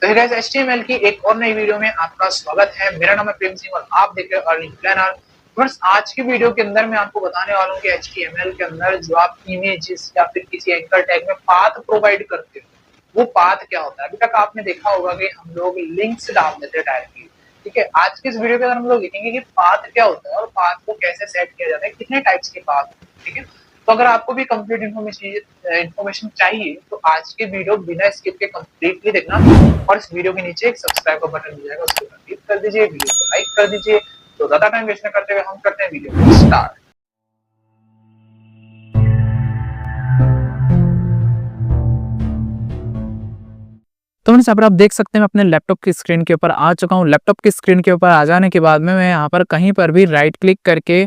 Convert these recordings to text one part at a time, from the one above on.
तो guys HTML की एक और नई वीडियो में आपका स्वागत है। मेरा नाम है प्रेम सिंह और आप देख रहे हो अर्निंग प्लानर। बस आज की वीडियो के अंदर मैं आपको बताने वाला हूँ कि HTML के अंदर जो आप इमेजेस या फिर किसी एंकर टैग में पाथ प्रोवाइड करते हो वो पाथ क्या होता है। अभी तक आपने देखा होगा कि हम लोग लिंक्स डाल देते हैं डायरेक्टली, ठीक है। आज की इस वीडियो के अंदर हम लोग देखेंगे कि पाथ क्या होता है और पाथ को कैसे सेट किया जाता है, कितने टाइप्स के पाथ, ठीक है। तो अगर आपको भी कंप्लीट इन्फॉर्मेशन चाहिए तो आज के वीडियो बिना स्किप के कंप्लीटली देखना और इस वीडियो के नीचे एक सब्सक्राइब का बटन मिल जाएगा, उसको क्लिक कर दीजिए, वीडियो को लाइक कर दीजिए। तो ज्यादा टाइम वेस्ट न करते हुए हम करते हैं वीडियो को स्टार्ट। तो यहाँ पर आप देख सकते हैं मैं अपने लैपटॉप की स्क्रीन के ऊपर आ चुका हूँ। लैपटॉप की स्क्रीन के ऊपर आ जाने के बाद में मैं यहाँ पर कहीं पर भी राइट क्लिक करके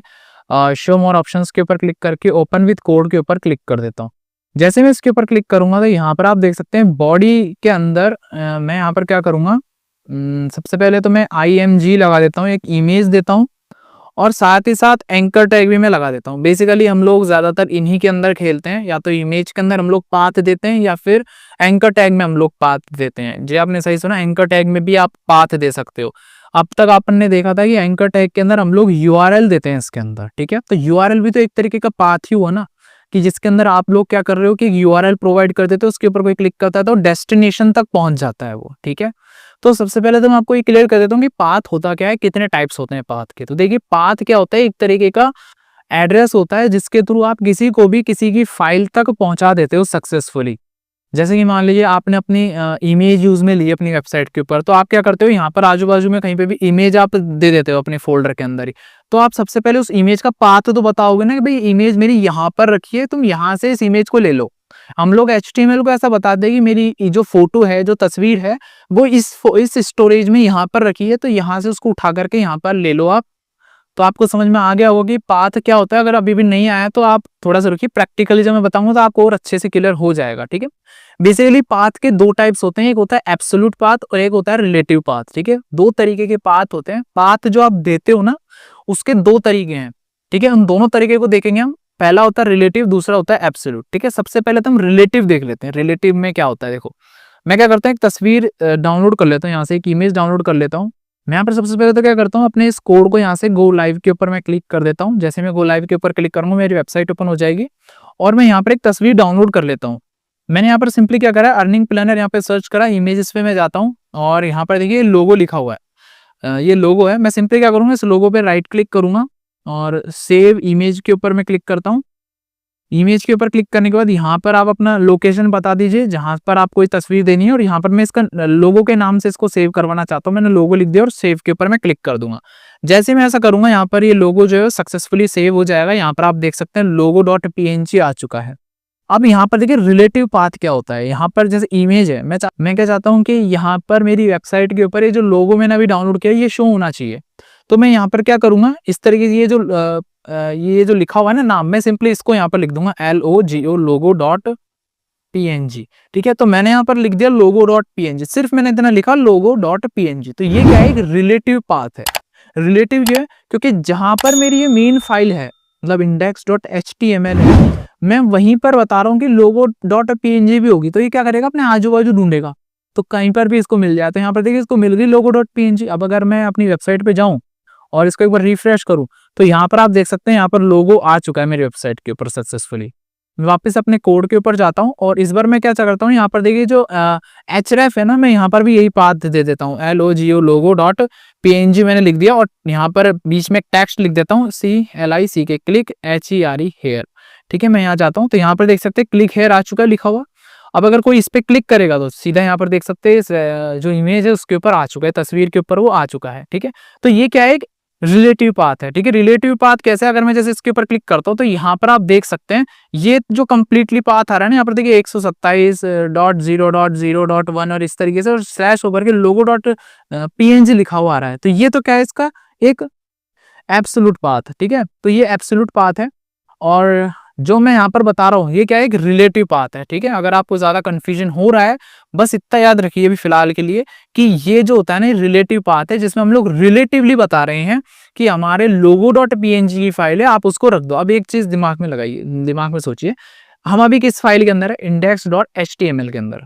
शो मोर ऑप्शंस के ऊपर क्लिक करके ओपन विद कोड के ऊपर क्लिक कर देता हूँ। जैसे मैं इसके ऊपर क्लिक करूंगा तो यहाँ पर आप देख सकते हैं बॉडी के अंदर मैं यहाँ पर क्या करूंगा, सबसे पहले तो मैं IMG लगा देता हूँ, एक इमेज देता हूँ और साथ ही साथ एंकर टैग भी मैं लगा देता हूँ। बेसिकली हम लोग ज्यादातर इन्हीं के अंदर खेलते हैं, या तो इमेज के अंदर हम लोग पाथ देते हैं या फिर एंकर टैग में हम लोग पाथ देते हैं। जी आपने सही सुना, एंकर टैग में भी आप पाथ दे सकते हो। अब तक आपने देखा था कि एंकर टैग के अंदर हम लोग URL देते हैं इसके अंदर, ठीक है। तो URL भी तो एक तरीके का पाथ ही हुआ ना, कि जिसके अंदर आप लोग क्या कर रहे हो कि URL प्रोवाइड कर देते हो, उसके ऊपर कोई क्लिक करता है तो डेस्टिनेशन तक पहुंच जाता है वो, ठीक है। तो सबसे पहले तो मैं आपको ये क्लियर कर देता हूँ कि पाथ होता क्या है, कितने टाइप्स होते हैं पाथ के। तो देखिए पाथ क्या होता है, एक तरीके का एड्रेस होता है जिसके थ्रू आप किसी को भी किसी की फाइल तक पहुंचा देते हो सक्सेसफुली। जैसे कि मान लीजिए आपने अपनी इमेज यूज में ली अपनी वेबसाइट के ऊपर, तो आप क्या करते हो, यहाँ पर आजू बाजू में कहीं पे भी इमेज आप दे देते हो अपने फोल्डर के अंदर ही। तो आप सबसे पहले उस इमेज का पाथ तो बताओगे ना कि भाई इमेज मेरी यहाँ पर रखी है, तुम यहाँ से इस इमेज को ले लो। हम लोग HTML को ऐसा बता दें कि मेरी जो फोटो है, जो तस्वीर है, वो इस स्टोरेज में यहाँ पर रखी है, तो यहाँ से उसको उठा करके यहाँ पर ले लो आप। तो आपको समझ में आ गया होगा कि पाथ क्या होता है। अगर अभी भी नहीं आया तो आप थोड़ा सा रुकिए, प्रैक्टिकली जब मैं बताऊंगा तो आपको और अच्छे से क्लियर हो जाएगा, ठीक है। बेसिकली पाथ के दो टाइप्स होते हैं, एक होता है एब्सोल्यूट पाथ और एक होता है रिलेटिव पाथ, ठीक है। दो तरीके के पाथ होते हैं। पाथ जो आप देते हो ना, उसके दो तरीके हैं, ठीक है। उन दोनों तरीके को देखेंगे हम। पहला होता है रिलेटिव, दूसरा होता है एब्सोल्यूट, ठीक है। सबसे पहले तो हम रिलेटिव देख लेते हैं। रिलेटिव में क्या होता है, देखो मैं क्या करता हूँ, एक तस्वीर डाउनलोड कर लेता हूँ, यहाँ से एक इमेज डाउनलोड कर लेता हूँ। मैं यहाँ पर सबसे पहले तो क्या करता हूँ, अपने इस कोड को यहाँ से गो लाइव के ऊपर मैं क्लिक कर देता हूँ। जैसे मैं गो लाइव के ऊपर क्लिक करूंगा मेरी वेबसाइट ओपन हो जाएगी और मैं यहाँ पर एक तस्वीर डाउनलोड कर लेता हूँ। मैंने यहाँ पर सिंपली क्या करा, अर्निंग प्लानर यहाँ पे सर्च करा, इमेजेस पे मैं जाता हूँ और यहाँ पर देखिए लोगो लिखा हुआ है, ये लोगो है। मैं सिंपली क्या करूँगा, इस लोगो पे राइट क्लिक करूंगा और सेव इमेज के ऊपर मैं क्लिक करता हूँ। इमेज के ऊपर क्लिक करने के बाद यहाँ पर आप अपना लोकेशन बता दीजिए जहां पर आप कोई तस्वीर देनी है, और यहाँ पर मैं इसका लोगो के नाम से इसको सेव करवाना चाहता हूँ। मैंने लोगो लिख दिया और सेव के ऊपर मैं क्लिक कर दूंगा। जैसे मैं ऐसा करूंगा, यहाँ पर ये लोगो जो है सक्सेसफुली सेव हो जाएगा। यहाँ पर आप देख सकते हैं logo.png आ चुका है। अब यहाँ पर देखिए रिलेटिव पाथ क्या होता है। यहाँ पर जैसे इमेज है, मैं क्या चाहता हूँ कि यहाँ पर मेरी वेबसाइट के ऊपर ये जो लोगो मैंने अभी डाउनलोड किया ये शो होना चाहिए। तो मैं यहाँ पर क्या करूंगा, इस तरीके से ये जो लिखा हुआ है ना नाम, मैं सिंपली इसको यहाँ पर लिख दूंगा LOGO logo.png, ठीक है। तो मैंने यहाँ पर लिख दिया logo.png, सिर्फ मैंने इतना लिखा logo.png। तो ये क्या है, एक रिलेटिव पाथ है। रिलेटिव जो है क्योंकि जहां पर मेरी ये मेन फाइल है, मतलब index.html है, मैं वहीं पर बता रहा हूँ कि logo.png भी होगी। तो ये क्या करेगा, अपने आजू बाजू ढूंढेगा, तो कहीं पर भी इसको मिल जाए। तो यहाँ पर देखिए इसको मिल गई logo.png। अब अगर मैं अपनी वेबसाइट पे जाऊं और इसको एक बार रिफ्रेश करूं तो यहाँ पर आप देख सकते हैं यहाँ पर लोगो आ चुका है मेरी वेबसाइट के ऊपर सक्सेसफुली। मैं वापस अपने कोड के ऊपर जाता हूँ और इस बार मैं क्या करता हूँ, यहाँ पर देखिए जो href है ना, मैं यहाँ पर भी यही पाथ दे देता हूँ, LOGO logo.png मैंने लिख दिया और यहाँ पर बीच में एक टेक्स्ट लिख देता हूँ CLICK क्लिक HERE हेयर, ठीक है। मैं यहाँ जाता हूँ तो यहाँ पर देख सकते हैं क्लिक हेयर आ चुका है लिखा हुआ। अब अगर कोई इस पे क्लिक करेगा तो सीधा यहाँ पर देख सकते हैं जो इमेज है उसके ऊपर आ चुका है, तस्वीर के ऊपर वो आ चुका है, ठीक है। तो ये क्या है, एक रिलेटिव पाथ है, ठीक है। रिलेटिव पाथ कैसे, अगर मैं जैसे इसके ऊपर क्लिक करता हूँ तो यहाँ पर आप देख सकते हैं ये जो कंप्लीटली पाथ आ रहा है ना, यहाँ पर देखिए 127.0.0.1 और इस तरीके से और स्लैश होकर के logo.png लिखा हुआ आ रहा है। तो ये तो क्या है, इसका एक एब्सोल्यूट पाथ, ठीक है। तो ये एब्सोल्यूट पाथ है और जो मैं यहाँ पर बता रहा हूँ ये क्या है, एक रिलेटिव पाथ है, ठीक है। अगर आपको ज्यादा कंफ्यूजन हो रहा है, बस इतना याद रखिए अभी फिलहाल के लिए कि ये जो होता है ना रिलेटिव पाथ है, जिसमें हम लोग रिलेटिवली बता रहे हैं कि हमारे logo.png की फाइल है, आप उसको रख दो। अब एक चीज दिमाग में लगाइए, दिमाग में सोचिए, हम अभी किस फाइल के अंदर है, index.html के अंदर।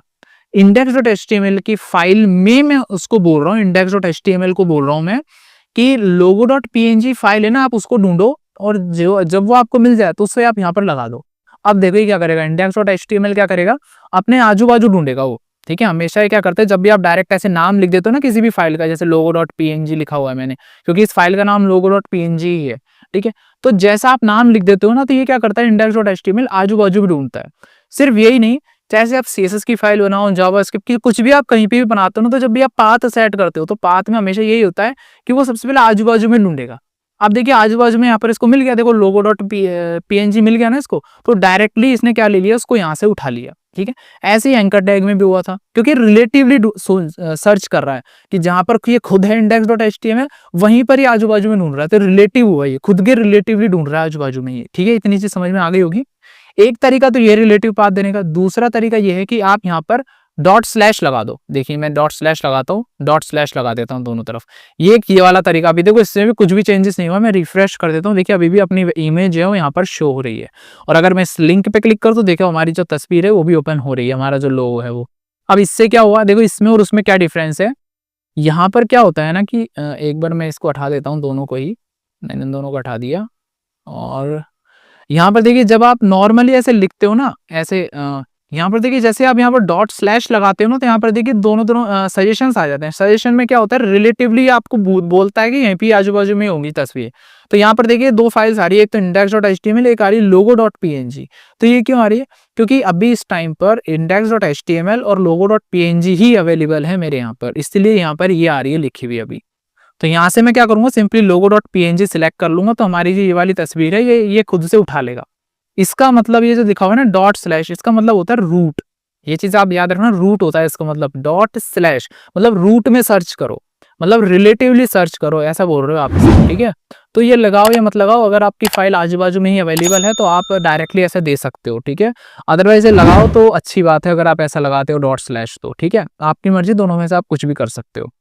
index.html की फाइल में मैं उसको बोल रहा हूँ, index.html को बोल रहा हूँ मैं कि logo.png फाइल है ना, आप उसको ढूंढो और जो जब वो आपको मिल जाए तो उससे आप यहाँ पर लगा दो। अब देखो ये क्या करेगा, index.html क्या करेगा, अपने आजू बाजू ढूंढेगा वो। ठीक है, हमेशा ये क्या करते हैं, जब भी आप डायरेक्ट ऐसे नाम लिख देते हो ना किसी भी फाइल का, जैसे logo.png लिखा हुआ है मैंने, क्योंकि इस फाइल का नाम logo.png ही है। ठीक है, तो जैसा आप नाम लिख देते हो ना, तो ये क्या करता है, index.html आजू बाजू भी ढूंढता है। सिर्फ यही नहीं, जैसे आप CSS की फाइल बनाओ, जावास्क्रिप्ट की, कुछ भी आप कहीं पे भी बनाते हो ना, तो जब भी आप पाथ सेट करते हो तो पाथ में हमेशा यही होता है कि वो सबसे पहले आजू बाजू में ढूंढेगा। अब देखिए आजू बाजू में यहाँ पर इसको मिल गया, देखो logo.png मिल गया ना इसको, तो डायरेक्टली इसने क्या ले लिया, उसको यहाँ से उठा लिया। ठीक है, ऐसे ही एंकर टैग में भी हुआ था, क्योंकि रिलेटिवली सर्च कर रहा है कि जहां पर ये खुद है index.html वहीं पर ही आजू बाजू में ढूंढ रहा है, तो रिलेटिव हुआ, ये खुद के रिलेटिवली ढूंढ रहा है आजू बाजू में ये। ठीक है, इतनी चीज समझ में आ गई होगी। एक तरीका तो ये रिलेटिव पाथ देने का, दूसरा तरीका ये है कि आप यहाँ पर डॉट स्लैश लगा दो। देखिए मैं डॉट स्लैश लगाता हूँ, डॉट स्लैश लगा देता हूँ दोनों तरफ। ये वाला तरीका भी देखो, इससे भी कुछ भी चेंजेस नहीं हुआ। मैं रिफ्रेश कर देता हूँ, देखिए अभी भी अपनी इमेज है वो यहाँ पर शो हो रही है। और अगर मैं इस लिंक पे क्लिक करूँ तो देखो हमारी जो तस्वीर है वो भी ओपन हो रही है, हमारा जो लोगो है वो। अब इससे क्या हुआ, देखो इसमें और उसमें क्या डिफरेंस है। यहाँ पर क्या होता है ना कि एक बार मैं इसको हटा देता हूँ, दोनों को ही, मैंने दोनों को हटा दिया। और यहाँ पर देखिए जब आप नॉर्मली ऐसे लिखते हो ना, ऐसे यहाँ पर देखिए जैसे आप यहाँ पर डॉट स्लैश लगाते हो ना, तो यहाँ पर देखिए दोनों सजेशंस आ जाते हैं। सजेशन में क्या होता है, रिलेटिवली आपको बोलता है कि यहीं पे आजू बाजू में होंगी तस्वीर। तो यहाँ पर देखिए दो फाइल्स आ रही है, एक तो index.html, एक आ रही है logo.png। तो ये क्यों आ रही है, क्योंकि अभी इस टाइम पर index.html और logo.png ही अवेलेबल है मेरे यहाँ पर, इसलिए यहाँ पर ये आ रही है लिखी हुई अभी। तो यहाँ से मैं क्या करूंगा, सिंपली logo.png सिलेक्ट कर लूंगा, तो हमारी जो ये वाली तस्वीर है ये खुद से उठा लेगा। इसका मतलब ये जो लिखा हुआ है ना डॉट स्लैश, इसका मतलब होता है रूट। ये चीज आप याद रखना, रूट होता है इसका मतलब। डॉट स्लैश मतलब रूट में सर्च करो, मतलब रिलेटिवली सर्च करो, ऐसा बोल रहे हो आप इसको। ठीक है, तो ये लगाओ या मत लगाओ, अगर आपकी फाइल आजू बाजू में ही अवेलेबल है तो आप डायरेक्टली ऐसे दे सकते हो। ठीक है, अदरवाइज लगाओ तो अच्छी बात है, अगर आप ऐसा लगाते हो डॉट स्लैश तो। ठीक है, आपकी मर्जी, दोनों में से आप कुछ भी कर सकते हो।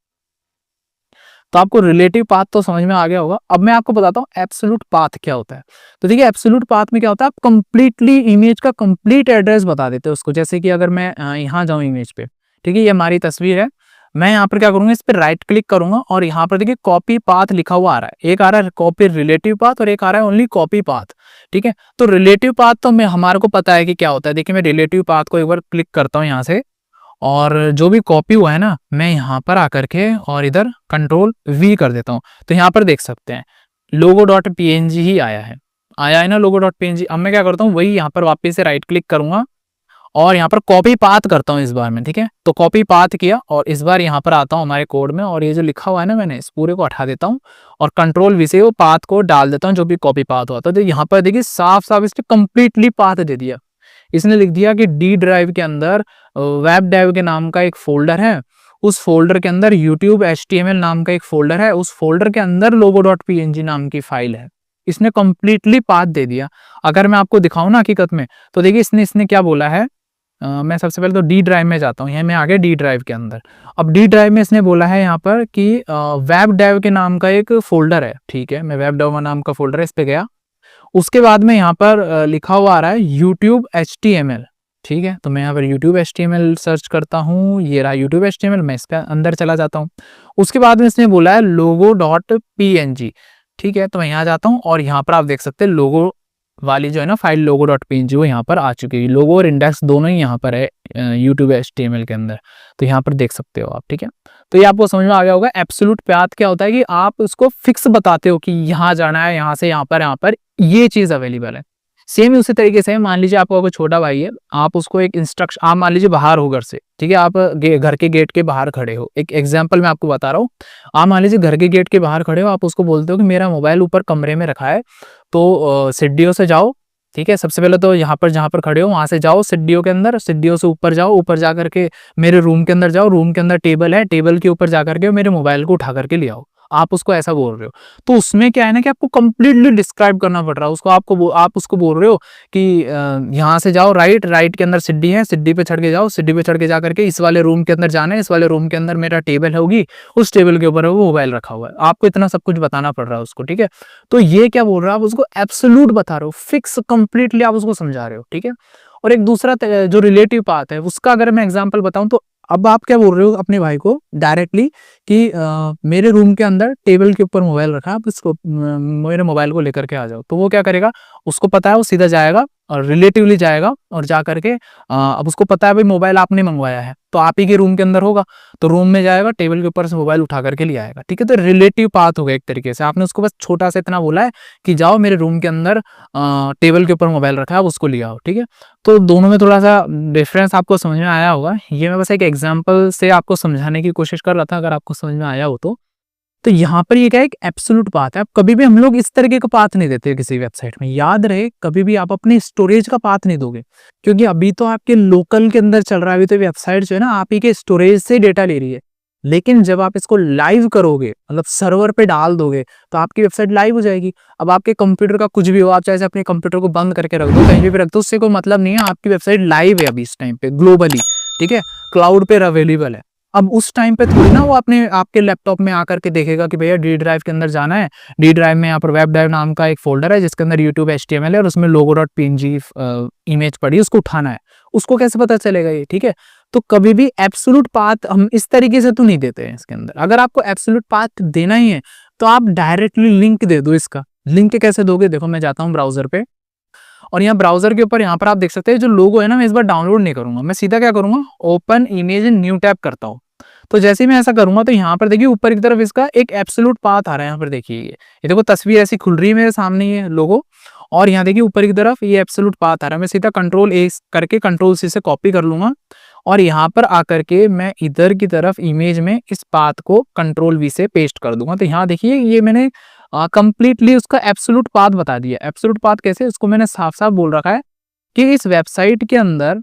तो आपको रिलेटिव पाथ तो समझ में आ गया होगा। अब मैं आपको बताता हूँ एब्सोल्यूट पाथ क्या होता है। तो देखिए एब्सोल्यूट पाथ में क्या होता है, आप कंप्लीटली इमेज का कंप्लीट एड्रेस बता देते हो उसको। जैसे कि अगर मैं यहाँ जाऊँ इमेज पे, ठीक है, ये हमारी तस्वीर है, मैं यहाँ पर क्या करूंगा, इस पर राइट क्लिक करूंगा और यहाँ पर देखिए कॉपी पाथ लिखा हुआ आ रहा है। एक आ रहा है कॉपी रिलेटिव पाथ और एक आ रहा है ओनली कॉपी पाथ। ठीक है, तो रिलेटिव पाथ तो मैं हमारे को पता है कि क्या होता है। देखिए मैं रिलेटिव पाथ को एक बार क्लिक करता हूँ यहाँ से, और जो भी कॉपी हुआ है ना, मैं यहाँ पर आकर के और इधर कंट्रोल V कर देता हूँ। तो यहाँ पर देख सकते हैं logo.png ही आया है ना logo.png। अब मैं क्या करता हूँ, वही यहाँ पर वापस से राइट क्लिक करूंगा और यहाँ पर कॉपी पाथ करता हूँ इस बार में। ठीक है, तो कॉपी पाथ किया और इस बार यहाँ पर आता हूँ हमारे कोड में, और ये जो लिखा हुआ है ना, मैंने इस पूरे को हटा देता हूँ और कंट्रोल V से वो पाथ को डाल देता हूँ, जो भी कॉपी पाथ हुआ था। तो यहाँ पर देखिए साफ साफ इसने कंप्लीटली पाथ दे दिया। इसने लिख दिया कि डी ड्राइव के अंदर वेब डेव के नाम का एक फोल्डर है, उस फोल्डर के अंदर YouTube HTML नाम का एक फोल्डर है, उस फोल्डर के अंदर logo.png नाम की फाइल है। इसने कंप्लीटली पाथ दे दिया। अगर मैं आपको दिखाऊं ना हकीकत में, तो देखिए इसने क्या बोला है। मैं सबसे पहले तो डी ड्राइव में जाता हूँ, यहाँ मैं आ गया डी ड्राइव के अंदर। अब डी ड्राइव में इसने बोला है यहाँ पर कि वेब डेव के नाम का एक फोल्डर है। ठीक है, मैं वेब डेव नाम का फोल्डर है, इस पे गया। उसके बाद में यहाँ पर लिखा हुआ आ रहा है YouTube HTML। ठीक है, तो मैं यहाँ पर YouTube HTML सर्च करता हूँ, ये रहा YouTube HTML, मैं इसके अंदर चला जाता हूँ। उसके बाद में इसने बोला है logo.png। ठीक है, तो मैं यहाँ जाता हूँ और यहाँ पर आप देख सकते हैं लोगो वाली जो है ना फाइल logo.png वो यहाँ पर आ चुकी है। लोगो और इंडेक्स दोनों ही यहाँ पर है YouTube HTML के अंदर, तो यहाँ पर देख सकते हो आप। ठीक है, तो ये आपको समझ में आ गया होगा। एब्सोल्यूट पाथ क्या होता है कि आप उसको फिक्स बताते हो कि यहाँ जाना है, यहाँ से यहाँ पर ये चीज अवेलेबल है। सेम ही उसी तरीके से मान लीजिए आपका कोई छोटा भाई है, आप उसको एक इंस्ट्रक्शन, आप मान लीजिए बाहर हो घर से, ठीक है, आप घर के गेट के बाहर खड़े हो, एक एग्जांपल मैं आपको बता रहा हूँ। आप मान लीजिए घर के गेट के बाहर खड़े हो, आप उसको बोलते हो कि मेरा मोबाइल ऊपर कमरे में रखा है, तो सीढ़ियों से जाओ। ठीक है, सबसे पहले तो यहाँ पर जहाँ पर खड़े हो वहां से जाओ सीढ़ियों के अंदर, सीढ़ियों से ऊपर जाओ, ऊपर जाकर के मेरे रूम के अंदर जाओ, रूम के अंदर टेबल है, टेबल के ऊपर जाकर के मेरे मोबाइल को उठा करके ले आओ। आप उसको ऐसा बोल रहे हो, तो उसमें क्या है ना कि आपको कंप्लीटली डिस्क्राइब करना पड़ रहा है उसको। आप उसको बोल रहे हो कि यहाँ से जाओ, राइट के अंदर सीढ़ी है, सीढ़ी पे चढ़ के जाओ, सीढ़ी पे चढ़ के जा करके इस वाले रूम के अंदर जाना है, इस वाले रूम के अंदर मेरा टेबल होगी, उस टेबल के ऊपर वो मोबाइल रखा हुआ है। आपको इतना सब कुछ बताना पड़ रहा है उसको। ठीक है, तो ये क्या बोल रहा है, आप उसको एब्सोल्यूट बता रहे हो, फिक्स कंप्लीटली आप उसको समझा रहे हो। ठीक है, और एक दूसरा जो रिलेटिव पाथ है उसका अगर मैं एग्जांपल बताऊं, तो अब आप क्या बोल रहे हो अपने भाई को डायरेक्टली कि मेरे रूम के अंदर टेबल के ऊपर मोबाइल रखा है, आप इसको मेरे मोबाइल को लेकर के आ जाओ। तो वो क्या करेगा, उसको पता है, वो सीधा जाएगा और रिलेटिवली जाएगा और जा करके अब उसको पता है भाई मोबाइल आपने मंगवाया है, तो आप ही के रूम के अंदर होगा, तो रूम में जाएगा, टेबल के ऊपर से मोबाइल उठा करके ले आएगा। ठीक है, तो रिलेटिव पाथ हो गया एक तरीके से। आपने उसको बस छोटा सा इतना बोला है कि जाओ मेरे रूम के अंदर टेबल के ऊपर मोबाइल रखा है, आप उसको ले आओ। ठीक है, तो दोनों में थोड़ा सा डिफरेंस आपको समझ में आया होगा। ये मैं बस एक एग्जांपल से आपको समझाने की कोशिश कर रहा था, अगर आपको समझ में आया हो तो यहाँ पर ये क्या है, एक एब्सोल्यूट पाथ है। अब कभी भी हम लोग इस तरीके का पाथ नहीं देते किसी वेबसाइट में, याद रहे कभी भी आप अपने स्टोरेज का पाथ नहीं दोगे, क्योंकि अभी तो आपके लोकल के अंदर चल रहा है, अभी तो वेबसाइट जो है ना आप ही के स्टोरेज से डेटा ले रही है। लेकिन जब आप इसको लाइव करोगे, मतलब सर्वर पे डाल दोगे, तो आपकी वेबसाइट लाइव हो जाएगी। अब आपके कंप्यूटर का कुछ भी हो, आप चाहे अपने कंप्यूटर को बंद करके रख दो, कहीं भी रख दो, उससे कोई मतलब नहीं है, आपकी वेबसाइट लाइव है अभी इस टाइम पे ग्लोबली। ठीक है, क्लाउड पे अवेलेबल है। अब उस टाइम पे थोड़ी ना वो अपने आपके लैपटॉप में आकर के देखेगा कि भैया डी ड्राइव के अंदर जाना है, डी ड्राइव में यहाँ पर वेब ड्राइव नाम का एक फोल्डर है जिसके अंदर यूट्यूब HTML है और उसमें logo.png इमेज पड़ी है, उसको उठाना है। उसको कैसे पता चलेगा ये? ठीक है, तो कभी भी एब्सोल्यूट पाथ हम इस तरीके से तो नहीं देते हैं इसके अंदर। अगर आपको एब्सोल्यूट पाथ देना ही है तो आप डायरेक्टली लिंक दे दो। इसका लिंक कैसे दोगे, देखो मैं जाता हूँ ब्राउजर पे और यहाँ ब्राउजर के ऊपर यहाँ पर आप देख सकते हैं जो लोगो है ना, मैं इस बार डाउनलोड नहीं करूंगा, मैं सीधा क्या करूंगा, open image in new tab करता हूँ। तो जैसे ही मैं ऐसा करूंगा तो यहाँ पर देखिए ऊपर की तरफ इसका एक एब्सोल्यूट पाथ आ रहा है। यहाँ पर देखिए ये देखो तस्वीर ऐसी खुल रही है मेरे सामने ये लोगो, और यहाँ देखिए ऊपर की तरफ ये एब्सोल्यूट पाथ आ रहा है। मैं सीधा Ctrl+A करके Ctrl+C से कॉपी कर लूंगा और यहाँ पर आकर के मैं इधर की तरफ इमेज में इस पाथ को Ctrl+V से पेस्ट कर दूंगा। तो यहाँ देखिए ये मैंने कंप्लीटली उसका एब्सोल्यूट पाथ बता दिया। एब्सोल्यूट पाथ कैसे, उसको मैंने साफ साफ बोल रखा है कि इस वेबसाइट के अंदर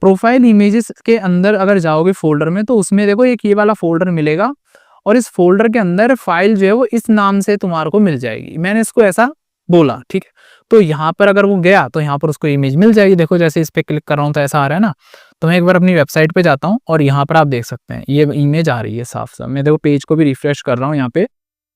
प्रोफाइल इमेजेस के अंदर अगर जाओगे फोल्डर में, तो उसमें देखो एक ये वाला फोल्डर मिलेगा और इस फोल्डर के अंदर फाइल जो है वो इस नाम से तुम्हारे को मिल जाएगी। मैंने इसको ऐसा बोला, ठीक है, तो यहाँ पर अगर वो गया तो यहाँ पर उसको इमेज मिल जाएगी। देखो जैसे इस पे क्लिक कर रहा हूँ तो ऐसा आ रहा है ना। तो मैं एक बार अपनी वेबसाइट पे जाता हूँ और यहाँ पर आप देख सकते हैं ये इमेज आ रही है साफ साफ। मैं देखो पेज को भी रिफ्रेश कर रहा हूँ यहाँ पे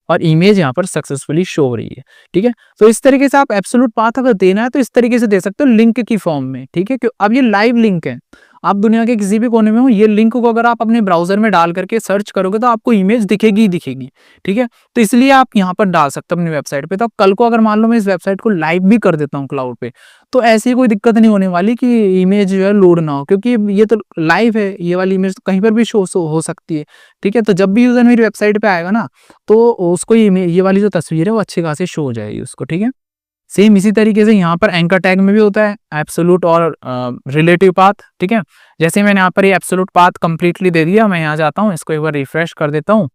और इमेज यहाँ पर सक्सेसफुली शो हो रही है। ठीक है, तो इस तरीके से आप एब्सोल्यूट पाथ अगर देना है तो इस तरीके से दे सकते हो, लिंक की फॉर्म में। ठीक है, क्यों, अब ये लाइव लिंक है, आप दुनिया के किसी भी कोने में हो, ये लिंक को अगर आप अपने ब्राउजर में डाल करके सर्च करोगे तो आपको इमेज दिखेगी ही दिखेगी। ठीक है, तो इसलिए आप यहाँ पर डाल सकते हो अपनी वेबसाइट पे। तो कल को अगर मान लो मैं इस वेबसाइट को लाइव भी कर देता हूँ क्लाउड पे, तो ऐसी कोई दिक्कत नहीं होने वाली कि इमेज जो है लोड ना हो, क्योंकि ये तो लाइव है, ये वाली इमेज तो कहीं पर भी शो हो सकती है। ठीक है, तो जब भी यूजर मेरी वेबसाइट पे आएगा ना तो उसको ये वाली जो तस्वीर है वो अच्छी खासी शो हो जाएगी उसको। ठीक है, सेम इसी तरीके से यहाँ पर एंकर टैग में भी होता है एब्सोल्यूट और रिलेटिव पाथ। ठीक है, जैसे मैंने यहाँ पर ये एब्सोल्यूट पाथ कंप्लीटली दे दिया, मैं यहाँ जाता हूँ, इसको एक बार रिफ्रेश कर देता हूँ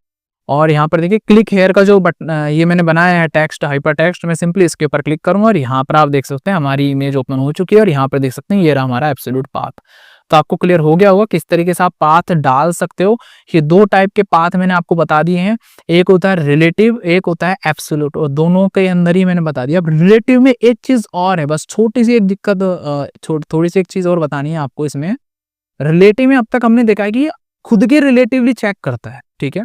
और यहाँ पर देखिए क्लिक हेयर का जो बटन ये मैंने बनाया है टेक्स्ट हाइपर टेक्स्ट, मैं सिंपली इसके ऊपर क्लिक करूंगा और यहाँ पर आप देख सकते हैं हमारी इमेज ओपन हो चुकी है और यहाँ पर देख सकते हैं ये रहा हमारा एब्सोल्यूट पाथ। तो आपको क्लियर हो गया होगा किस तरीके से आप पाथ डाल सकते हो। ये दो टाइप के पाथ मैंने आपको बता दिए हैं, एक होता है रिलेटिव, एक होता है एब्सोल्यूट, और दोनों के अंदर ही मैंने बता दिया। अब रिलेटिव में एक चीज और है, बस छोटी सी एक दिक्कत, थोड़ी सी एक चीज और बतानी है आपको इसमें। रिलेटिव में अब तक हमने देखा है कि खुद के रिलेटिवली चेक करता है। ठीक है,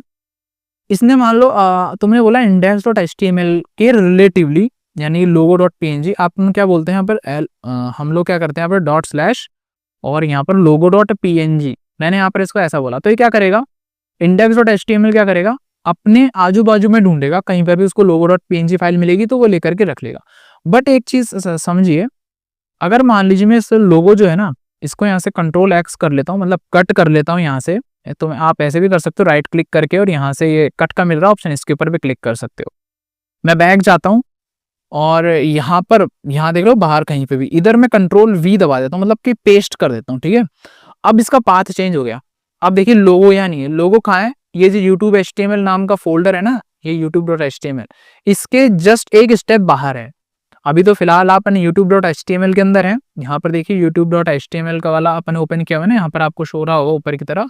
इसने मान लो तुमने बोला index.html के रिलेटिवली, यानी logo.png, आप क्या बोलते हैं यहाँ पर हम लोग क्या करते हैं यहाँ पर डॉट स्लैश और यहाँ पर logo.png, मैंने यहाँ पर इसको ऐसा बोला। तो ये क्या करेगा, index.html क्या करेगा, अपने आजू बाजू में ढूंढेगा, कहीं पर भी उसको logo.png फाइल मिलेगी तो वो लेकर के रख लेगा। बट एक चीज समझिए, अगर मान लीजिए मैं इस लोगो जो है ना इसको यहाँ से Ctrl+X कर लेता हूँ, मतलब कट कर लेता हूँ यहाँ से, तो आप ऐसे भी कर सकते हो राइट क्लिक करके और यहाँ से ये कट का मिल रहा ऑप्शन, इसके ऊपर भी क्लिक कर सकते हो। मैं बैक जाता हूँ और यहाँ पर यहाँ देख लो बाहर कहीं पे भी, इधर मैं Ctrl+V दबा देता हूँ, मतलब कि पेस्ट कर देता हूँ। ठीक है, अब इसका पाथ चेंज हो गया। अब देखिए लोगो यहाँ नहीं है, लोगो कहाँ है, ये जो YouTube HTML नाम का फोल्डर है ना, ये youtube.html, इसके जस्ट एक स्टेप बाहर है। अभी तो फिलहाल आप youtube.html के अंदर है। यहाँ पर देखिए youtube.html का वाला अपन ओपन किया हुआ है ना, यहाँ पर आपको शो रहा होगा ऊपर की तरफ,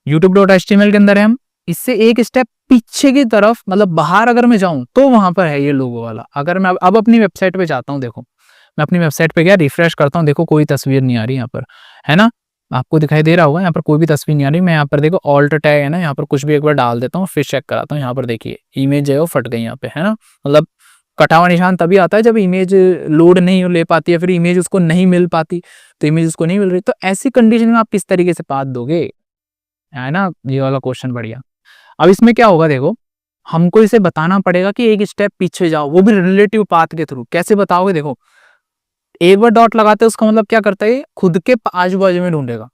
youtube.html के अंदर है हम। इससे एक स्टेप पीछे की तरफ, मतलब बाहर अगर मैं जाऊं तो वहां पर है ये लोगो वाला। अगर मैं अब अपनी वेबसाइट पे जाता हूं, देखो मैं अपनी वेबसाइट पे गया, रिफ्रेश करता हूं, देखो कोई तस्वीर नहीं आ रही यहाँ पर, है ना, आपको दिखाई दे रहा होगा यहाँ पर कोई भी तस्वीर नहीं आ रही। मैं यहाँ पर देखो ऑल्ट टैग है ना, यहाँ पर कुछ भी एक बार डाल देता हूँ, फिर चेक कराता हूँ। यहाँ पर देखिए इमेज है वो फट गई यहाँ पे, है ना, मतलब कटा हुआ निशान तभी आता है जब इमेज लोड नहीं ले पाती है, फिर इमेज उसको नहीं मिल पाती, तो इमेज उसको नहीं मिल रही, तो ऐसी कंडीशन में आप किस तरीके से पाथ दोगे, है ना, ये वाला क्वेश्चन बढ़िया। अब इसमें क्या होगा देखो, हमको इसे बताना पड़ेगा कि एक स्टेप पीछे जाओ, वो भी रिलेटिव पाथ के थ्रू। कैसे बताओगे, देखो एक बार डॉट लगाते हैं उसका मतलब क्या करता है, खुद के आजू बाजू में ढूंढेगा।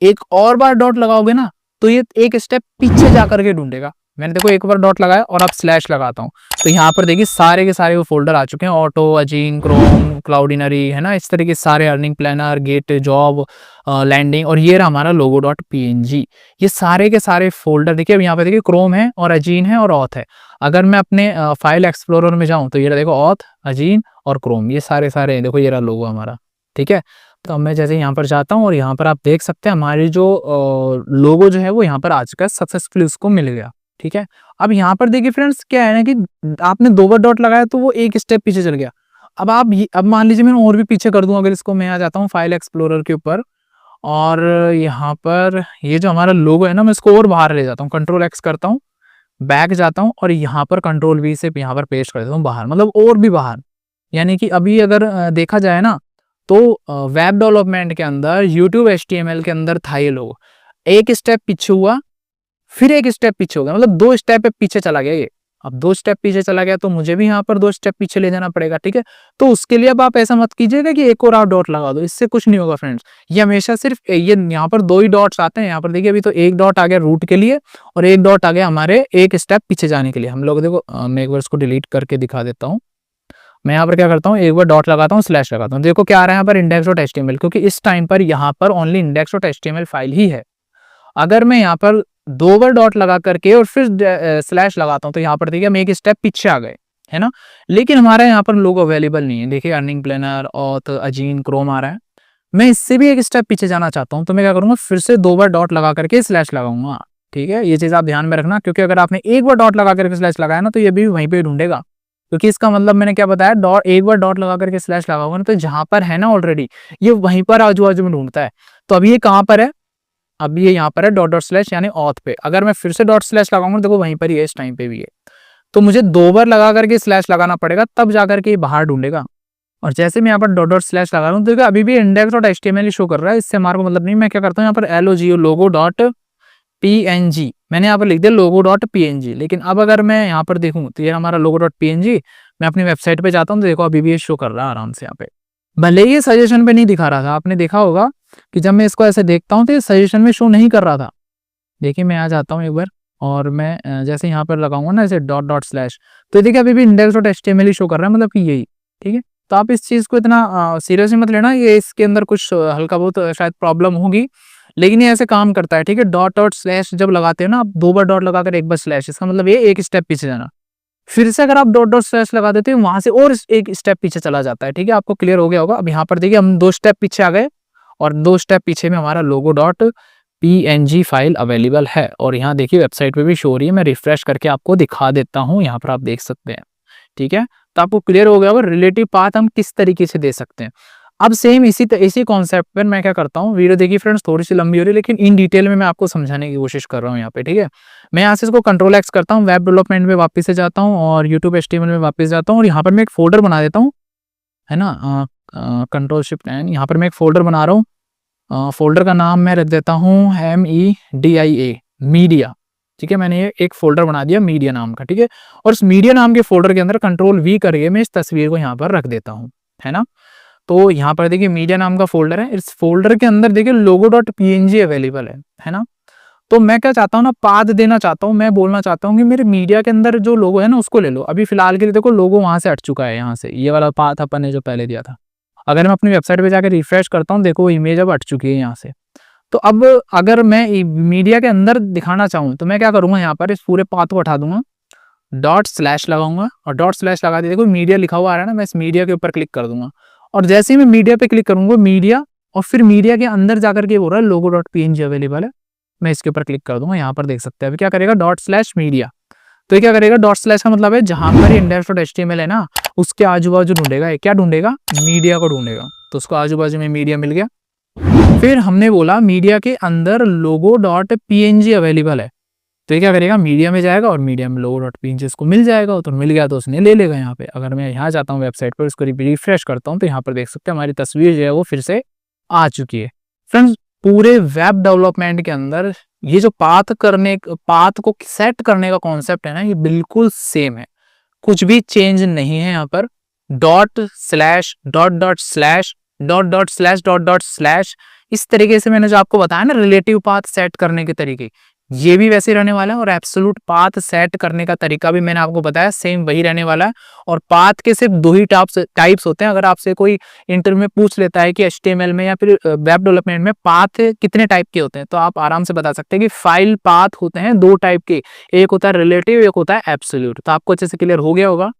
एक और बार डॉट लगाओगे ना तो ये एक स्टेप पीछे जाकर के ढूंढेगा। मैंने देखो एक बार डॉट लगाया और अब स्लैश लगाता हूँ, तो यहाँ पर देखिए सारे के सारे वो फोल्डर आ चुके हैं, ऑटो, अजीन, क्रोम, क्लाउडिनरी, है ना, इस तरीके सारे, earning planner, get, job, landing, और ये रहा हमारा लोगो डॉट png। ये सारे के सारे फोल्डर देखिए, अब यहाँ पे देखिए क्रोम है और अजीन है और ऑथ है। अगर मैं अपने फाइल एक्सप्लोरर में जाऊँ तो ये देखो ऑथ, अजीन और क्रोम, ये सारे सारे देखो, ये रहा लोगो हमारा, ठीक है। तो अब मैं जैसे यहाँ पर जाता हूँ और यहाँ पर आप देख सकते हैं हमारी जो लोगो जो है वो यहाँ पर आ चुका है, सक्सेसफुली उसको मिल गया, ठीक है। अब यहाँ पर देखिए फ्रेंड्स क्या है ना कि आपने 2 बार डॉट लगाया तो वो एक स्टेप पीछे चल गया। अब अब मान लीजिए मैं और भी पीछे कर दूं, अगर इसको मैं आ जाता हूँ फाइल एक्सप्लोरर के ऊपर और यहाँ पर ये जो हमारा लोगो है ना, मैं इसको और बाहर ले जाता हूँ, कंट्रोल एक्स करता हूँ, बैक जाता हूँ और यहाँ पर कंट्रोल वी से यहाँ पर पेस्ट कर देता हूँ बाहर, मतलब और भी बाहर। यानी कि अभी अगर देखा जाए ना तो वेब डेवलपमेंट के अंदर यूट्यूब HTML के अंदर था ये लोगो, एक स्टेप पीछे हुआ फिर एक स्टेप पीछे हो गया, मतलब 2 स्टेप पीछे चला गया ये। अब 2 स्टेप पीछे चला गया तो मुझे भी यहाँ पर 2 स्टेप पीछे ले जाना पड़ेगा, ठीक है। तो उसके लिए अब आप ऐसा मत कीजिएगा कि एक और आप डॉट लगा दो, इससे कुछ नहीं होगा फ्रेंड्स। ये हमेशा सिर्फ ये यहाँ पर 2 ही डॉट्स आते हैं। यहाँ पर देखिए अभी तो एक डॉट आ गया रूट के लिए और एक डॉट आ गया हमारे एक स्टेप पीछे जाने के लिए। हम लोग देखो मैं एक बार इसको डिलीट करके दिखा देता हूँ। मैं यहाँ पर क्या करता हूँ, एक बार डॉट लगाता हूँ, स्लैश लगाता हूँ, देखो क्या आ रहा है यहाँ पर, index.html, क्योंकि इस टाइम पर यहाँ पर ओनली index.html फाइल ही है। अगर मैं यहाँ पर 2 बार डॉट लगा करके और फिर स्लैश लगाता हूँ तो यहाँ पर देखिए हम एक स्टेप पीछे आ गए, है ना। लेकिन हमारे यहाँ पर लोगो अवेलेबल नहीं है, देखिए अर्निंग प्लानर, ऑथ, अजीन, क्रोम आ रहा है। मैं इससे भी एक स्टेप पीछे जाना चाहता हूँ तो मैं क्या करूँगा, फिर से 2 बार डॉट लगा करके स्लैश लगाऊंगा, ठीक है। ये चीज़ आप ध्यान में रखना, क्योंकि अगर आपने एक बार डॉट लगा करके स्लैश लगाया ना तो ये भी वहीं पे ढूंढेगा, क्योंकि इसका मतलब मैंने क्या बताया, डॉट एक बार डॉट लगा करके स्लैश लगाऊंगा ना तो जहां पर है ना ऑलरेडी ये वहीं पर आजू बाजू में ढूंढता है। तो अभी ये कहाँ पर है, अभी ये यहाँ पर है डॉट डॉट स्लैश यानी ऑथ पे। अगर मैं फिर से डॉट स्लैश लगाऊंगा देखो वहीं पर ही है, इस टाइम पे भी है। तो मुझे 2 बार लगा करके स्लैश लगाना पड़ेगा, तब जाकर के ये बाहर ढूंढेगा। और जैसे मैं यहाँ पर डॉट डॉट स्लैश लगा रहा हूँ तो अभी भी index.html शो कर रहा है, इससे हमारे को मतलब नहीं। मैं क्या करता हूँ यहाँ पर लोगो डॉट png मैंने यहाँ पर लिख दिया लोगो डॉट png। लेकिन अब अगर मैं यहाँ पर देखूँ तो ये हमारा लोगो डॉट png, मैं अपनी वेबसाइट पे जाता हूँ तो देखो अभी भी ये शो कर रहा है आराम से यहाँ पे। भले ही ये सजेशन पे नहीं दिखा रहा था, आपने देखा होगा कि जब मैं इसको ऐसे देखता हूँ तो ये सजेशन में शो नहीं कर रहा था। देखिए मैं आ जाता हूँ एक बार और मैं जैसे यहाँ पर लगाऊंगा ना ऐसे डॉट डॉट स्लैश, तो देखिए अभी भी index.html ही शो कर रहा है, मतलब कि यही, ठीक है। तो आप इस चीज़ को इतना सीरियसली मत लेना, ये इसके अंदर कुछ हल्का बहुत शायद प्रॉब्लम होगी, लेकिन ये ऐसे काम करता है, ठीक है। डॉट डॉट स्लैश जब लगाते हैं ना आप, 2 बार डॉट लगाकर एक बार स्लैश, इसका मतलब ये एक स्टेप पीछे जाना। फिर से अगर आप डॉट डॉट स्लैश लगा देते हैं वहां से और एक स्टेप पीछे चला जाता है, ठीक है। आपको क्लियर हो गया होगा। अब यहाँ पर देखिए हम 2 स्टेप पीछे आ गए और 2 स्टेप पीछे में हमारा लोगो डॉट png फाइल अवेलेबल है और यहाँ देखिए वेबसाइट पे भी शो हो रही है। मैं रिफ्रेश करके आपको दिखा देता हूँ, यहाँ पर आप देख सकते हैं, ठीक है। तो आपको क्लियर हो गया होगा रिलेटिव पाथ हम किस तरीके से दे सकते हैं। अब सेम इसी कॉन्सेप्ट पर मैं क्या करता हूँ, वीडियो देखिए फ्रेंड्स थोड़ी सी लंबी हो रही है लेकिन इन डिटेल में मैं आपको समझाने की कोशिश कर रहा हूँ यहाँ पे, ठीक है। मैं यहाँ से इसको कंट्रोल एक्स करता हूँ, वेब डेवलपमेंट में वापस से जाता हूँ और यूट्यूब HTML में वापस जाता हूँ और यहाँ पर मैं एक फोल्डर बना देता हूँ, है ना, कंट्रोल शिफ्ट एन। यहाँ पर मैं एक फोल्डर बना रहा हूँ, फोल्डर का नाम मैं रख देता हूँ MEDIA, मीडिया, ठीक है। मैंने ये एक फोल्डर बना दिया मीडिया नाम का, ठीक है। और इस मीडिया नाम के फोल्डर के अंदर कंट्रोल V करके मैं इस तस्वीर को यहाँ पर रख देता हूँ, है ना। तो यहाँ पर देखिए मीडिया नाम का फोल्डर है, इस फोल्डर के अंदर देखिए लोगो डॉट png अवेलेबल है ना। तो मैं क्या चाहता हूँ ना, पाथ देना चाहता हूँ, मैं बोलना चाहता हूँ कि मेरे मीडिया के अंदर जो लोगो है ना उसको ले लो। अभी फिलहाल के लिए देखो लोगो वहां से हट चुका है, यहाँ से ये वाला पाथ अपन ने जो पहले दिया था। अगर मैं अपनी वेबसाइट पे जाकर रिफ्रेश करता हूँ देखो इमेज अब हट चुकी है यहाँ से। तो अब अगर मैं मीडिया के अंदर दिखाना चाहूँ तो मैं क्या करूँगा, यहाँ पर इस पूरे पाथ को हटा दूंगा, डॉट स्लैश लगाऊंगा और डॉट स्लैश लगा दिया, देखो मीडिया लिखा हुआ आ रहा है ना, मैं इस मीडिया के ऊपर क्लिक कर दूंगा और जैसे ही मैं मीडिया पे क्लिक करूंगा मीडिया और फिर मीडिया के अंदर जाकर के बोल रहा है लोगो डॉट png अवेलेबल है, मैं इसके ऊपर क्लिक कर दूंगा। यहाँ पर देख सकते हैं अभी क्या करेगा डॉट स्लैश मीडिया। तो ये क्या करेगा, डॉट स्लैश का मतलब है जहां पर index.html है ना उसके आजू बाजू ढूंढेगा, क्या ढूंढेगा, मीडिया को ढूंढेगा। तो उसको आजू बाजू में मीडिया मिल गया। फिर हमने बोला मीडिया के अंदर लोगो डॉट png अवेलेबल है, तो ये क्या करेगा, मीडिया में जाएगा और मीडिया में लोगो डॉट पीएनजी इसको मिल जाएगा, तो मिल गया तो उसने ले लेगा यहाँ पे। अगर मैं यहाँ जाता हूँ वेबसाइट पर, उसको रिफ्रेश करता हूँ, तो यहाँ पर देख सकते हैं हमारी तस्वीर जो है वो फिर से आ चुकी है। फ्रेंड्स, पूरे वेब डेवलपमेंट के अंदर ये जो पाथ को सेट करने का कॉन्सेप्ट है ना, ये बिल्कुल सेम है, कुछ भी चेंज नहीं है यहाँ पर। Dot slash dot dot slash dot dot slash dot dot slash, इस तरीके से मैंने जो आपको बताया ना रिलेटिव पाथ सेट करने के तरीके, ये भी वैसे रहने वाला है। और एब्सोल्यूट पाथ सेट करने का तरीका भी मैंने आपको बताया सेम वही रहने वाला है। और पाथ के सिर्फ 2 ही टाइप्स होते हैं। अगर आपसे कोई इंटरव्यू में पूछ लेता है कि HTML में या फिर वेब डेवलपमेंट में पाथ कितने टाइप के होते हैं, तो आप आराम से बता सकते हैं कि फाइल पाथ होते हैं 2 टाइप के, एक होता है रिलेटिव, एक होता है एब्सोल्यूट। तो आपको अच्छे से क्लियर हो गया होगा।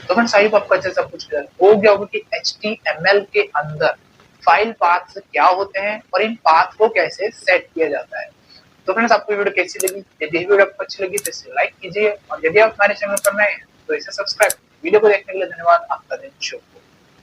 तो फ्रेंड्स आई होप आपको अच्छे से सब कुछ क्लियर हो गया होगा कि HTML के अंदर फाइल पाथ क्या होते हैं और इन पाथ को कैसे सेट किया जाता है। तो फ्रेंड्स आपको वीडियो कैसी लगी? यदि वीडियो आपको अच्छी लगी तो इसे लाइक कीजिए और यदि आप हमारे चैनल पर नए हैं तो इसे सब्सक्राइब कीजिए। वीडियो को देखने के लिए धन्यवाद। आपका दिन शुभ हो।